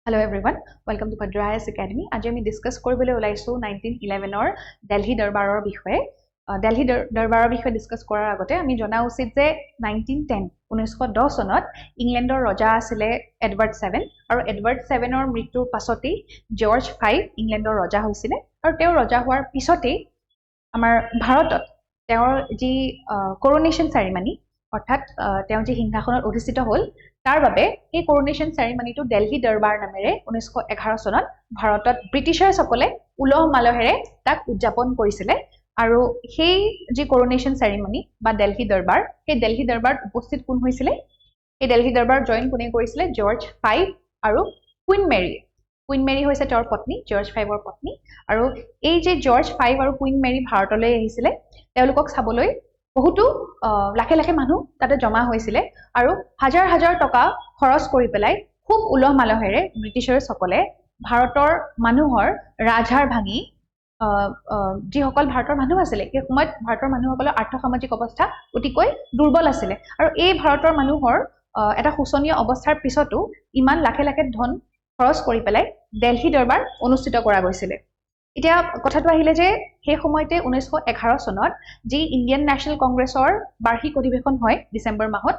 Hello everyone, welcome to Bhadra IAS Academy. আজি আমি discuss কৰিবলৈ ওলাইছো 1911 ৰ দিল্লী দৰবাৰৰ বিষয়ে। দিল্লী দৰবাৰৰ বিষয়ে ডিসকাস কৰাৰ আগতে আমি জনা উচিত যে 1910 চনত ইংলেণ্ডৰ ৰজা আছিল এডৱাৰ্ড 7 আৰু এডৱাৰ্ড 7ৰ মৃত্যুৰ পাছতেই জৰ্জ 5 ইংলেণ্ডৰ ৰজা হৈছিল আৰু তেওঁ ৰজা হোৱাৰ পিছতেই আমাৰ ভাৰতত তেওঁৰ যি কৰোনেশন সেৰেমনি অৰ্থাৎ তেওঁ যি সিংহাসনত অধিষ্ঠিত হ'ল তাৰ বাবে এই কৰোনেশন সেৰেমনিটো দিল্লী দৰবাৰ নামেৰে 1911 চনত ভাৰতত ব্ৰিটিছাৰ সকলে উলহ মালহেৰে তাক উদযাপন কৰিছিল আৰু সেই যি কৰোনেশন সেৰেমনি বা দিল্লী দৰবাৰ সেই দিল্লী দৰবাৰত উপস্থিত কোন হৈছিল এই দিল্লী দৰবাৰ জয়েন কোনে কৰিছিল জৰ্জ 5 আৰু কুইন মেৰী হৈছে তেওঁৰ পত্নী জৰ্জ 5ৰ পত্নী আৰু এই যে জৰ্জ 5 আৰু কুইন মেৰী ভাৰতলৈ আহিছিল তেওঁলোকক চাবলৈ বহুতো লাখে লাখে মানুহ তাতে জমা হৈছিল আৰু হাজাৰ হাজাৰ টকা খৰচ কৰি পেলাই খুব উলহ মালহেৰে ব্ৰিটিছাৰ সকলে ভাৰতৰ মানুহৰ ৰাজহাৰ ভাঙি যিসকল ভাৰতৰ মানুহ আছিল সেই সময়ত ভাৰতৰ মানুহসকলৰ আৰ্থ-সামাজিক অৱস্থা অতিকৈ দুৰ্বল আছিল আৰু এই ভাৰতৰ মানুহৰ এটা শোচনীয় অৱস্থাৰ পিছতো ইমান লাখে লাখে ধন খৰচ কৰি পেলাই দিল্লী দৰবাৰ অনুষ্ঠিত কৰা গৈছিল এতিয়া কথাটো আহিলে যে সেই সময়তে 1911 চনত যি ইণ্ডিয়ান ন্যাশনাল কংগ্ৰেছৰ বাৰ্ষিক অধিৱেশন হয় ডিসেম্বৰ মাহত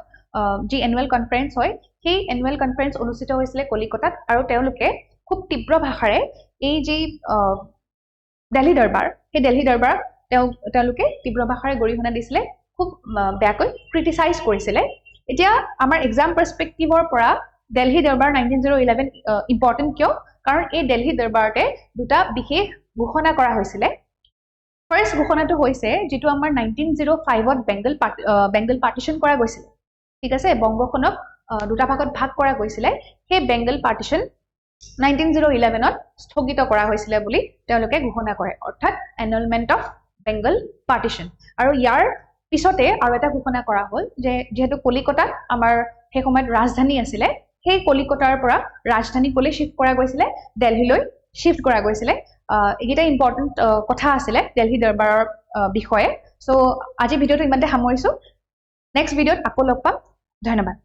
যি এনুৱেল কনফাৰেন্স হয় সেই এনুৱেল কনফাৰেন্স অনুষ্ঠিত হৈছিল কলিকতাত আৰু তেওঁলোকে খুব তীব্ৰ ভাষাৰে এই যি দিল্লী দৰবাৰ সেই দিল্লী দৰবাৰ তেওঁলোকে তীব্ৰ ভাষাৰে গৰিহণা দিছিল খুব বেয়াকৈ ক্ৰিটিসাইজ কৰিছিল এতিয়া আমাৰ এক্সাম পাৰ্সপেক্টিভৰ পৰা দিল্লী দৰবাৰ 1911 ইম্পৰ্টেন্ট কিয় কাৰণ এই দিল্লী দৰবাৰতে দুটা বিশেষ ঘোষণা কৰা হৈছিল ফাৰ্স্ট ঘোষণাটো হৈছে যেটো আমাৰ 1905ত বেংগল পাৰ্টিশন কৰা গৈছিল ঠিক আছে বংগখনক দুটা ভাগত ভাগ কৰা গৈছিল সেই বেংগল পাৰ্টিশন 1911ত স্থগিত কৰা হৈছিল বুলি তেওঁলোকে ঘোষণা কৰে অৰ্থাৎ এনলমেন্ট অফ বেংগল পাৰ্টিশন আৰু ইয়াৰ পিছতে আৰু এটা ঘোষণা কৰা হ'ল যে যেহেতু কলিকতাত আমাৰ সেই সময়ত ৰাজধানী আছিল সেই কলিকতাৰ পৰা ৰাজধানী কলে শিফট কৰা গৈছিল দিল্লীলৈ শিফট কৰা গৈছিল এটা ইম্পৰ্টেন্ট কথা আছিল দিল্লী দৰবাৰৰ বিষয়ে সো আজি ভিডিওটো ইমানতে সামৰিছো নেক্সট ভিডিওত আকৌ লগ পাম ধন্যবাদ